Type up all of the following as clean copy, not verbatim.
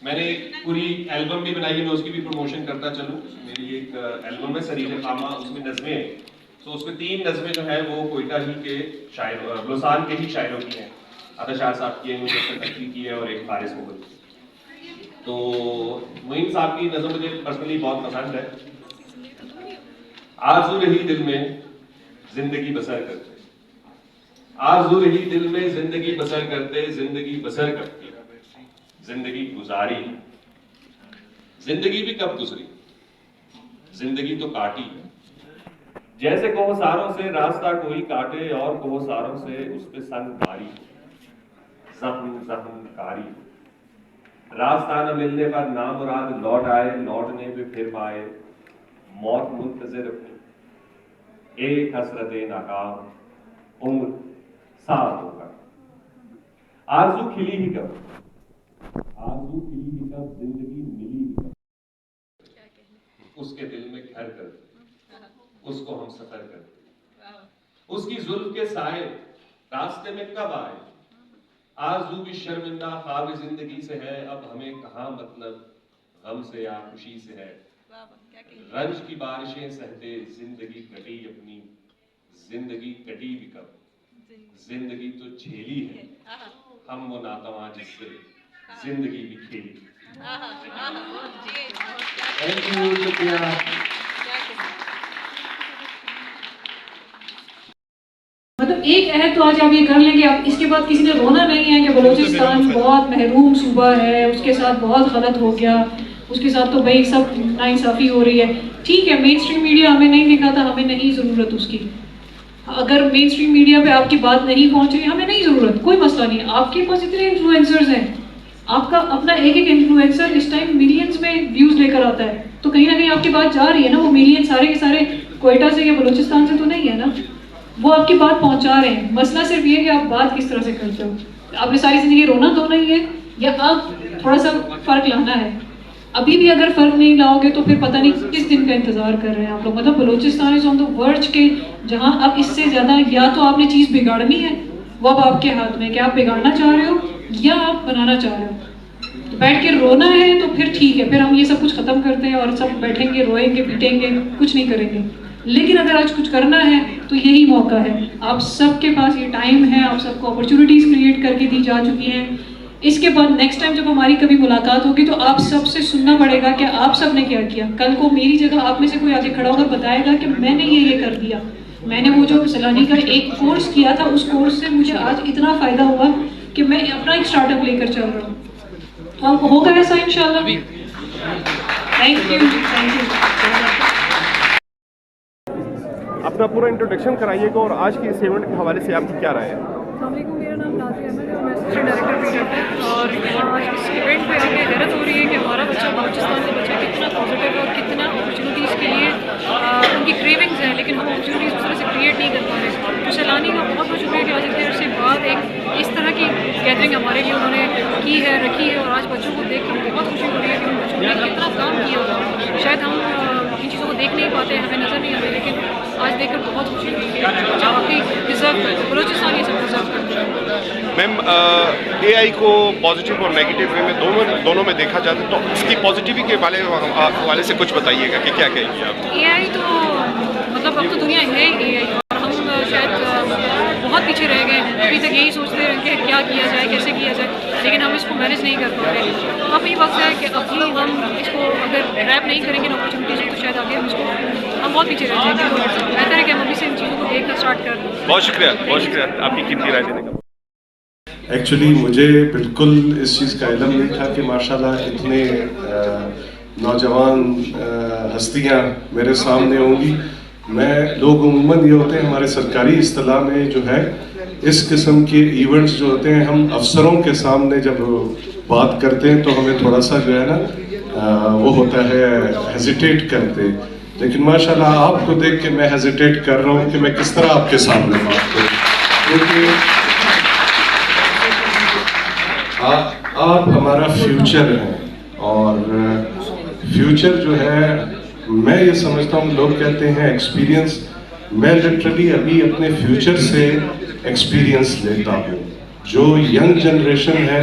میں نے پوری البم بھی بنائی ہے، میں اس کی بھی پروموشن کرتا چلوں. میری ایک البم ہے سریر خامہ، اس میں نظمیں ہیں. تو اس میں 3 نظمیں جو ہیں وہ کوئٹہ ہی کے شاعر، بلوسان کے ہی شاعروں کی ہیں. عطا شاہ صاحب کی ہے، مجھے تقریر کی ہے، اور ایک فارس مغل. تو معین صاحب کی نظم مجھے پرسنلی بہت پسند ہے. آرزو رہی دل میں زندگی بسر کرتے، آرزو رہی دل میں زندگی بسر کرتے، زندگی بسر کرتے زندگی گزاری. زندگی بھی کب گزری، زندگی تو کاٹی. جیسے کوہساروں سے راستہ کوئی کاٹے، اور کوہساروں سے اس پہ سنگ ماری، زخم زخم کاری. راستہ نہ ملنے پر نامراد لوٹ آئے، لوٹنے پہ پھر پائے موت منتظر اپنی. ایک حسرت ناکام عمر سال ہو کر. آرزو کھلی ہی کب، آرزو کھلی ہی کب، زندگی ملی ہی کب. اس کے دل میں گھر کرتے، اس کو ہم سفر کرتے. اس کی زلف کے سائے راستے میں کب آئے. آرزو بھی شرمندہ خواب زندگی سے ہے، اب ہمیں کہاں مطلب غم سے یا خوشی سے ہے. رنج کی بارشیں سہتے زندگی کٹی اپنی، زندگی کٹی بھی کب، زندگی تو جھیلی ہے ہم وہ ناتواں جس سے زندگی بھی کھیلی. تھینک یو، شکریہ. مطلب ایک عہد تو آج آپ یہ کر لیں کہ اب اس کے بعد کسی نے رونا نہیں ہے کہ بلوچستان بہت محروم صوبہ ہے، اس کے ساتھ بہت غلط ہو گیا، اس کے ساتھ تو بھائی سب ناانصافی ہو رہی ہے. ٹھیک ہے، مین اسٹریم میڈیا ہمیں نہیں دکھاتا، ہمیں نہیں ضرورت اس کی. اگر مین اسٹریم میڈیا پہ آپ کی بات نہیں پہنچ رہی، ہمیں نہیں ضرورت، کوئی مسئلہ نہیں. آپ کے پاس اتنے انفلوئنسرز ہیں، آپ کا اپنا ایک ایک انفلوئنسر اس ٹائم ملینز میں ویوز لے کر آتا ہے، تو کہیں نہ کہیں آپ کی بات جا رہی ہے نا. وہ ملین سارے کے سارے کوئٹہ سے یا بلوچستان سے تو نہیں ہے نا، وہ آپ کی بات پہنچا رہے ہیں. مسئلہ صرف یہ ہے کہ آپ بات کس طرح سے کرتے ہو. آپ نے ساری زندگی رونا دھونا ہی ہے، یا آپ تھوڑا سا فرق لانا ہے. ابھی بھی اگر فرق نہیں لاؤ گے تو پھر پتہ نہیں کس دن کا انتظار کر رہے ہیں آپ لوگ. مطلب بلوچستان از آن دا ورج کے جہاں اب اس سے زیادہ یا تو آپ نے چیز بگاڑنی ہے، وہ اب آپ کے ہاتھ میں کہ آپ بگاڑنا چاہ رہے ہو یا آپ بنانا چاہ رہے ہو. تو بیٹھ کے رونا ہے تو پھر ٹھیک ہے، پھر ہم یہ سب کچھ ختم کرتے ہیں اور سب بیٹھیں گے، روئیں گے، پیٹیں گے، کچھ نہیں کریں گے. لیکن اگر آج کچھ کرنا ہے تو یہی موقع ہے. آپ سب کے پاس یہ ٹائم ہے، آپ سب کو اپرچونیٹیز کریٹ کر کے دی جا چکی ہیں. اس کے بعد نیکسٹ ٹائم جب ہماری کبھی ملاقات ہوگی تو آپ سب سے سننا پڑے گا کہ آپ سب نے کیا کیا. کل کو میری جگہ آپ میں سے کوئی آگے کھڑا ہوگا بتائے گا کہ میں نے یہ کر دیا، میں نے وہ جو سیلانی کا ایک کورس کیا تھا، اس کورس سے مجھے آج اتنا فائدہ ہوا کہ میں اپنا ایک اسٹارٹ اپ لے کر چل رہا ہوں. تو اب ہوگا ایسا انشاءاللہ. Thank you, thank you. اپنا پورا انٹروڈکشن کرائیے گا اور آج کی اس ایونٹ کے حوالے سے آپ کی کیا رائے ہے؟ السلام علیکم، میرا نام نازیہ احمد ہے اور میں اسسٹنٹ ڈائریکٹر پی ڈیٹ ہے. اور آج اس ایونٹ پہ آ کے حیرت ہو رہی ہے کہ ہمارا بچہ، بلوچستان کا بچہ کتنا پازیٹیو ہے اور کتنا اپرچونیٹیز کے لیے ان کی کریونگز ہیں، لیکن ہم اپرچونیٹیز اس طرح سے کریٹ نہیں کر پا رہے. تو سیلانی کا بہت بہت شکریہ کہ آج اتنے عرصے بعد ایک اس طرح کی گیدرنگ ہمارے لیے انہوں نے کی ہے، رکھی ہے. اور آج بچوں کو دیکھ کر بہت خوشی ہو رہی ہے کہ ان بچوں نے کتنا کام کیا ہوگا. شاید ہم ان چیزوں کو دیکھ نہیں پاتے، ہمیں نظر نہیں آتے، لیکن آج دیکھ کر بہت خوشی ہوئی کہ بچہ واقعی ڈیزرو کرتے، بلوچستان یہ سب ڈیزرو کرتے ہیں. میم، اے آئی کو پازیٹیو اور نیگیٹو وے میں دونوں میں دیکھا جاتا ہے، تو اس کی پازیٹیوٹی کے حوالے سے کچھ بتائیے گا کہ کیا کہیں گے آپ؟ اے آئی تو مطلب اب تو دنیا ہے اے آئی، اور ہم شاید بہت پیچھے رہ گئے ہیں. ابھی تک یہی سوچتے ہیں کہ کیا کیا جائے، کیسے کیا جائے، لیکن ہم اس کو مینیج نہیں کر پا رہے. تو اب یہ وقت ہے کہ ابھی ہم اس کو اگر گریب نہیں کریں گے نا اپرچونیٹیز کو، تو شاید آگے ہم بہت پیچھے رہ جائیں گے. تو بہتر ہے کہ ہم ابھی سے ان چیزوں کو دیکھنا اسٹارٹ کر دیں. بہت شکریہ، بہت شکریہ آپ کی قیمتی رائے دینے کا. ایکچولی مجھے بالکل اس چیز کا علم نہیں تھا کہ ماشاءاللہ اتنے نوجوان ہستیاں میرے سامنے ہوں گی. لوگ عموماً یہ ہوتے ہیں ہمارے سرکاری اصطلاح میں جو ہے اس قسم کے ایونٹس جو ہوتے ہیں، ہم افسروں کے سامنے جب بات کرتے ہیں تو ہمیں تھوڑا سا جو ہے نا وہ ہوتا ہے، ہیزیٹیٹ کرتے. لیکن ماشاءاللہ آپ کو دیکھ کے میں ہیزیٹیٹ کر رہا ہوں کہ میں کس طرح آپ کے سامنے بات کروں، کیونکہ آپ ہمارا فیوچر ہیں. اور فیوچر جو ہے، میں یہ سمجھتا ہوں، لوگ کہتے ہیں ایکسپیرینس، میں لٹرلی ابھی اپنے فیوچر سے ایکسپیرینس لیتا ہوں. جو ینگ جنریشن ہے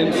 MC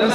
10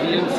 BMC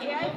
AI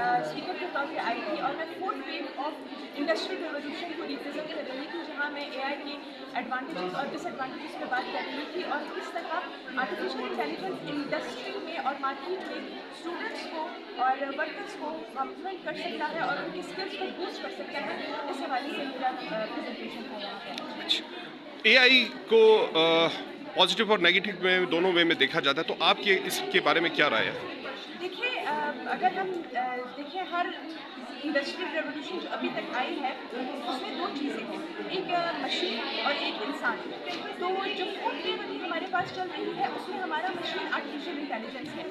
اسپیکر کے طور پہ آئی تھی اور میں 4th wave of industrial revolution کو ریپرزینٹ کر رہی تھی, جہاں میں اے آئی کے ایڈوانٹیجز اور ڈس ایڈوانٹیجز پہ بات کر رہی تھی اور کس طرح آرٹیفیشیل انٹیلیجنس انڈسٹری میں اور مارکیٹ میں اسٹوڈنٹس کو اور ورکرس کو کمپلیمنٹ کر سکتا ہے اور ان کی اسکلس کو بوسٹ کر سکتا ہے. اس حوالے سے میرا پریزنٹیشن تھا یہاں پہ. اے آئی کو پازیٹیو اور نیگیٹو میں دونوں وے میں دیکھا جاتا ہے, تو آپ کے اس کے بارے میں کیا رائے ہے؟ دیکھیے, اگر ہم دیکھیں ہر انڈسٹریل ریولیوشن جو ابھی تک آئی ہے اس میں 2 چیزیں ہیں, ایک مشین اور ایک انسان. تو جو 4th ویو ابھی ہمارے پاس چل رہی ہے اس میں ہمارا مشین آرٹیفیشیل انٹیلیجنس ہے.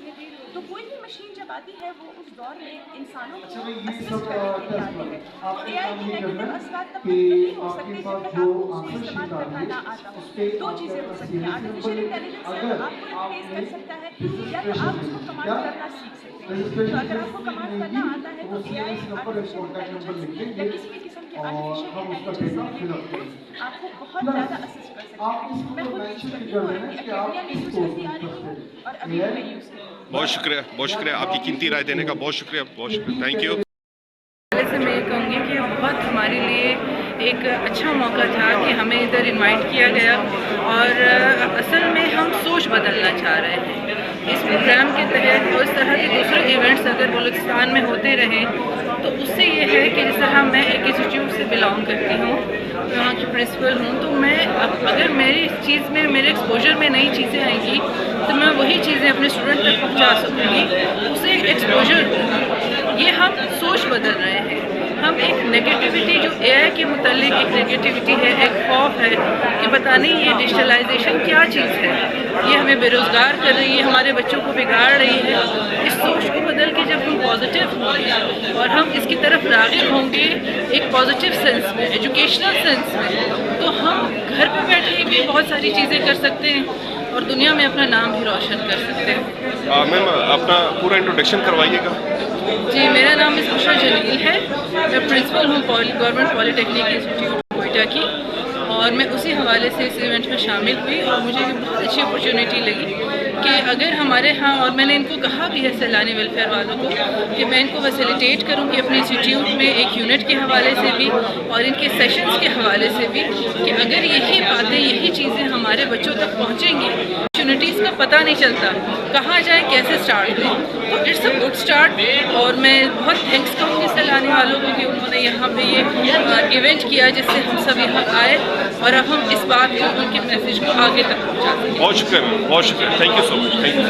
تو کوئی بھی مشین جب آتی ہے وہ اس دور میں انسانوں کو اسسٹ کرنے کے لیے آتی ہے. تو اے آئی کے نیگیٹو اثرات تب تک نہیں ہو سکتے جب تک آپ کو اس کو استعمال کرنا نہ آتا ہو. 2 چیزیں ہو سکتی ہیں, آرٹیفیشیل انٹیلیجنس یا تو آپ کو ریپلیس کر سکتا ہے یا تو آپ اس کو کمانڈ کرنا سیکھ سکتے ہیں. تو اگر آپ کو کمانڈ کرنا آتا ہے تو اے آئی آرٹیفیشیل انٹیلیجنس یا کسی بھی قسم کے آرٹیفیشیل انٹیلیجنس آپ کو بہت زیادہ اسسٹ کر سکتا ہے. میں خود یوز کرتی ہوں, اپنی اکیڈمیا میں یوز کرتی آ رہی ہوں اور ابھی بھی میں یوز کرتی ہوں. بہت شکریہ, بہت شکریہ آپ کی قیمتی رائے دینے کا, بہت شکریہ, بہت شکریہ, تھینک یو. سے میں یہ کہوں گی کہ بہت ہمارے لیے ایک اچھا موقع تھا کہ ہمیں ادھر انوائٹ کیا گیا اور اصل میں ہم سوچ بدلنا چاہ رہے ہیں اس پروگرام کے تحت. اور اس طرح کے دوسرے ایونٹس اگر بلوچستان میں ہوتے رہیں تو اس سے یہ ہے کہ جس طرح میں ایک انسٹیٹیوٹ سے بلانگ کرتی ہوں, وہاں کی پرنسپل ہوں, تو میں اگر میری اس چیز میں میرے ایکسپوجر میں نئی چیزیں آئیں گی تو میں وہی چیزیں اپنے اسٹوڈنٹ تک پہنچا سکوں گی, اسے ایکسپوجر ہوگا. یہ ہم سوچ بدل رہے ہیں. ہم ایک نگیٹیوٹی جو اے آئی کے متعلق ایک نگیٹیوٹی ہے, ایک خوف ہے کہ پتہ نہیں یہ ڈیجیٹلائزیشن کیا چیز ہے, یہ ہمیں بے روزگار کر رہی ہے, ہمارے بچوں کو بگاڑ رہی ہے. اس سوچ کو بدل کے جب ہم پازیٹیو ہوں گے اور ہم اس کی طرف راغب ہوں گے ایک پازیٹیو سینس میں, ایجوکیشنل سینس میں, تو ہم گھر پہ بیٹھے بھی بہت ساری چیزیں کر سکتے ہیں اور دنیا میں اپنا نام بھی روشن کر سکتے ہیں. میم اپنا پورا انٹروڈکشن کروائیے گا. جی, میرا نام بشرا جلیل ہے, میں پرنسپل ہوں گورنمنٹ پالی ٹیکنیک انسٹیٹیوٹ کوئٹہ کی, اور میں اسی حوالے سے اس ایونٹ میں شامل ہوئی اور مجھے بھی بہت اچھی اپرچونیٹی لگی کہ اگر ہمارے ہاں, اور میں نے ان کو کہا بھی ہے سیلانی ویلفیئر والوں کو کہ میں ان کو فیسیلیٹیٹ کروں کہ اپنے انسٹیٹیوٹ میں ایک یونٹ کے حوالے سے بھی اور ان کے سیشنز کے حوالے سے بھی کہ اگر یہی باتیں یہی چیزیں ہمارے بچوں تک پہنچیں گی, اپرچونیٹیز کا پتہ نہیں چلتا کہاں جائیں کیسے اسٹارٹ کریں, تو اٹس اے گڈ اسٹارٹ. اور میں بہت تھینکس کروں گی سیلانی والوں کو کہ انہوں نے یہاں پہ یہ ایونٹ کیا جس سے ہم سب یہاں آئے اور اب ہم اس بات کو, ان کے میسیج کو آگے تک پہنچا سکیں. بہت شکریہ میم, بہت شکریہ, thank you so much, thank you.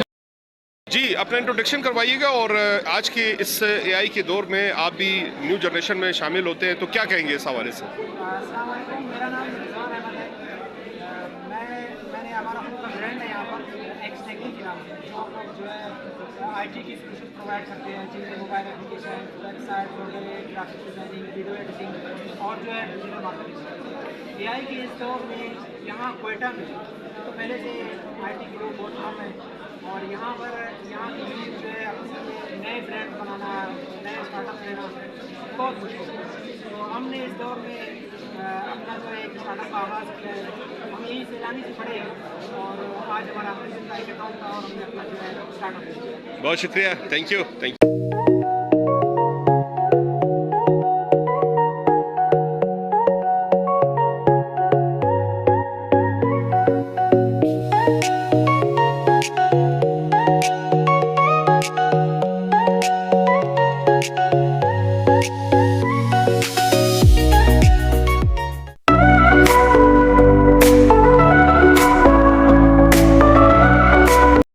جی, اپنا انٹروڈکشن کروائیے گا. اور آج کے اس اے آئی کے دور میں آپ بھی نیو جنریشن میں شامل ہوتے ہیں, تو کیا کہیں گے اس حوالے سے؟ السلام علیکم, میرا نام رضوان احمد ہے. میں نے ہمارا خود کا برانڈ ہے یہاں پر ایکس ٹیکنیک کے نام سے, جو ہم لوگ جو ہے آئی ٹی کی سولوشن پرووائڈ کرتے ہیں, جن میں mobile application, website, graphic designing, video editing اور جو ہے ڈیجیٹل مارکیٹنگ. اے آئی کے اس دور میں یہاں کوئٹہ میں تو پہلے سے آئی ٹی کے لوگ بہت کم ہیں, اور یہاں کی جو ہے اپنے نئے برانڈ بنانا, نئے اسٹارٹ اپ لینا بہت مشکل ہے. تو ہم نے اس دور میں اپنا جو ہے ایک اسٹارٹ اپ کا آغاز کیا ہے. ہم یہیں سیلانی سے پڑھے ہیں اور آج ہمارا ہیکاٹھون تھا اور ہم نے اپنا جو ہے اسٹارٹ اپ کیا. بہت شکریہ, تھینک یو, تھینک یو.